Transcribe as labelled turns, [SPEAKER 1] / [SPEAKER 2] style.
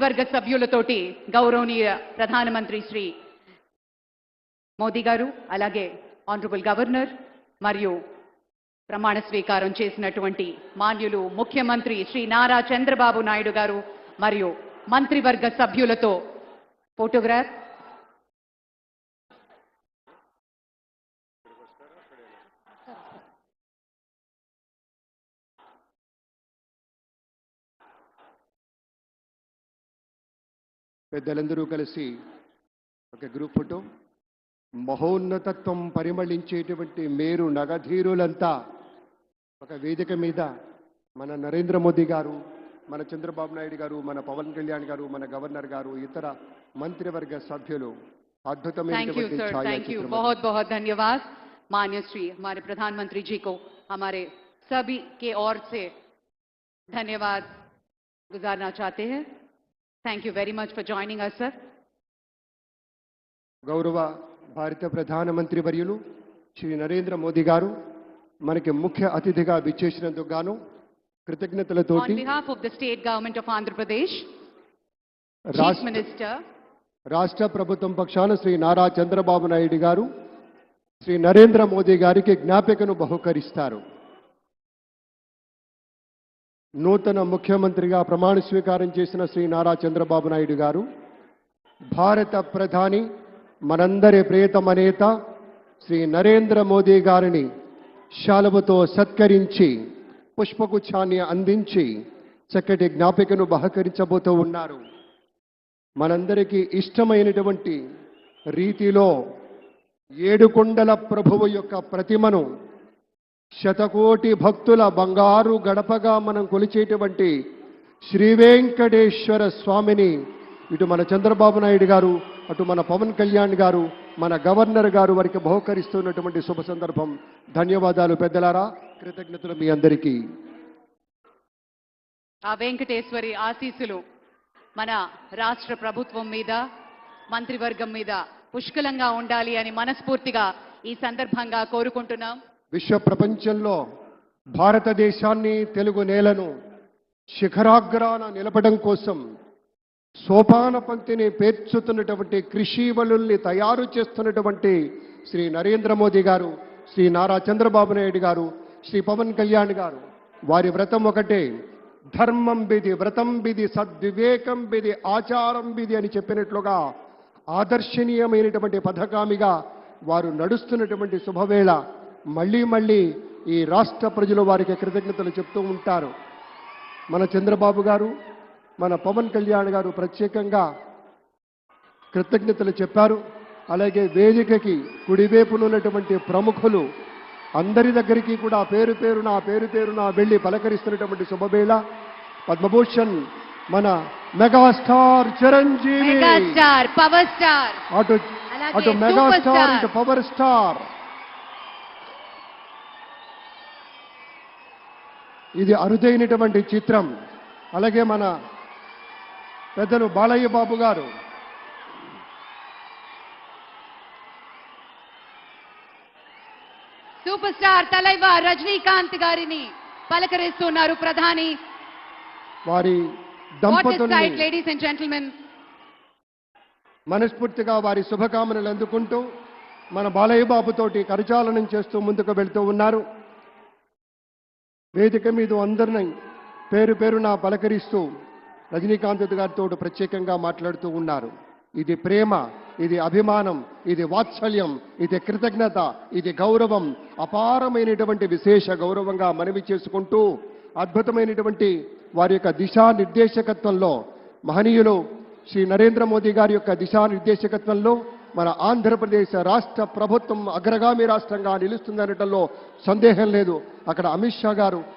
[SPEAKER 1] వర్గ సభ్యులతోటి గౌరవనీయ ప్రధానమంత్రి శ్రీ మోదీ గారు అలాగే ఆనరబుల్ గవర్నర్ మరియు ప్రమాణ స్వీకారం చేసినటువంటి మాన్యులు ముఖ్యమంత్రి శ్రీ నారా చంద్రబాబు నాయుడు గారు మరియు మంత్రివర్గ సభ్యులతో ఫోటోగ్రాఫ్.
[SPEAKER 2] పెద్దలందరూ కలిసి ఒక గ్రూప్ ఫోటో. మహోన్నతత్వం పరిమళించేటువంటి మేరు నగధీరులంతా ఒక వేదిక మీద మన నరేంద్ర మోదీ గారు, మన చంద్రబాబు నాయుడు గారు, మన పవన్ కళ్యాణ్ గారు, మన గవర్నర్ గారు, ఇతర మంత్రివర్గ సభ్యులు అద్భుతమైనటువంటి ఛాయాచిత్రం.
[SPEAKER 1] बहुत बहुत धन्यवाद माननीय श्री हमारे प्रधानमंत्री जी को हमारे सभी के ओर से धन्यवाद गुजारना चाहते हैं. Thank you very much for joining us, sir.
[SPEAKER 2] గౌరవ భారత ప్రధానమంత్రి వర్యులు శ్రీ నరేంద్ర మోదీ గారు మనకి ముఖ్య అతిథిగా విచ్చేసినందుకు గాను కృతజ్ఞతలతోటి
[SPEAKER 1] On behalf of the state government of Andhra Pradesh, Chief Minister,
[SPEAKER 2] రాష్ట్ర ప్రభుత్వం పక్షాన శ్రీ నారా చంద్రబాబు నాయుడు గారు శ్రీ నరేంద్ర మోదీ గారికి జ్ఞాపికను బహుకరిస్తారు. నూతన ముఖ్యమంత్రిగా ప్రమాణ స్వీకారం చేసిన శ్రీ నారా చంద్రబాబు నాయుడు గారు భారత ప్రధాని మనందరి ప్రియతమ నేత శ్రీ నరేంద్ర మోదీ గారిని శాలువతో సత్కరించి పుష్పగుచ్ఛాన్ని అందించి చక్కటి జ్ఞాపికను బహకరించబోతూ ఉన్నారు. మనందరికీ ఇష్టమైనటువంటి రీతిలో ఏడుకొండల ప్రభువు యొక్క ప్రతిమను శతకోటి భక్తుల బంగారు గడపగా మనం కొలిచేటువంటి శ్రీ వెంకటేశ్వర స్వామిని ఇటు మన చంద్రబాబు నాయుడు గారు, అటు మన పవన్ కళ్యాణ్ గారు, మన గవర్నర్ గారు వారికి బహుకరిస్తున్నటువంటి శుభ సందర్భం. ధన్యవాదాలు పెద్దలారా, కృతజ్ఞతలు మీ అందరికీ.
[SPEAKER 1] ఆ వెంకటేశ్వరి ఆశీస్సులు మన రాష్ట్ర ప్రభుత్వం మీద, మంత్రివర్గం మీద పుష్కలంగా ఉండాలి అని మనస్ఫూర్తిగా ఈ సందర్భంగా కోరుకుంటున్నాం.
[SPEAKER 2] విశ్వ ప్రపంచంలో భారతదేశాన్ని, తెలుగు నేలను శిఖరాగ్రాన నిలపడం కోసం సోపాన పంక్తిని పేర్చుతున్నటువంటి కృషివలుల్ని తయారు చేస్తున్నటువంటి శ్రీ నరేంద్ర మోదీ గారు, శ్రీ నారా చంద్రబాబు నాయుడు గారు, శ్రీ పవన్ కళ్యాణ్ గారు వారి వ్రతం ఒకటే. ధర్మం బిది, వ్రతం బిది, సద్వివేకం బిది, ఆచారం బిది అని చెప్పినట్లుగా ఆదర్శనీయమైనటువంటి పథకామిగా వారు నడుస్తున్నటువంటి శుభవేళ మళ్ళీ మళ్ళీ ఈ రాష్ట్ర ప్రజలు వారికి కృతజ్ఞతలు చెప్తూ ఉంటారు. మన చంద్రబాబు గారు, మన పవన్ కళ్యాణ్ గారు ప్రత్యేకంగా కృతజ్ఞతలు చెప్పారు. అలాగే వేదికకి కుడివైపునున్నటువంటి ప్రముఖులు అందరి దగ్గరికి కూడా పేరు పేరున వెళ్ళి పలకరిస్తున్నటువంటి శుభవేళ. పద్మభూషణ్ మన మెగాస్టార్ చిరంజీవి,
[SPEAKER 1] పవర్ స్టార్,
[SPEAKER 2] అటు మెగాస్టార్, ఇటు పవర్ స్టార్. ఇది అరుదైనటువంటి చిత్రం. అలాగే మన పెద్దలు బాలయ్య బాబు గారు,
[SPEAKER 1] సూపర్ స్టార్ తలైవర్ రజనీకాంత్ గారిని పలకరిస్తున్నారు ప్రధాని.
[SPEAKER 2] వారి దంపతుల్ని
[SPEAKER 1] లేడీస్ అండ్ జెంటిల్మెన్
[SPEAKER 2] మనస్ఫూర్తిగా వారి శుభకామనలు అందుకుంటూ మన బాలయ్య బాబుతోటి కరచాలనం చేస్తూ ముందుకు వెళ్తూ ఉన్నారు. వేదిక మీద అందరినీ పేరున పలకరిస్తూ రజనీకాంత్ గారితో ప్రత్యేకంగా మాట్లాడుతూ ఉన్నారు. ఇది ప్రేమ, ఇది అభిమానం, ఇది వాత్సల్యం, ఇది కృతజ్ఞత, ఇది గౌరవం, అపారమైనటువంటి విశేష గౌరవంగా మనవి చేసుకుంటూ అద్భుతమైనటువంటి వారి యొక్క దిశానిర్దేశకత్వంలో మహనీయులు శ్రీ నరేంద్ర మోదీ గారి యొక్క దిశానిర్దేశకత్వంలో మన ఆంధ్రప్రదేశ్ రాష్ట్ర ప్రభుత్వం అగ్రగామి రాష్ట్రంగా నిలుస్తుందనటంలో సందేహం లేదు. అక్కడ అమిత్ షా గారు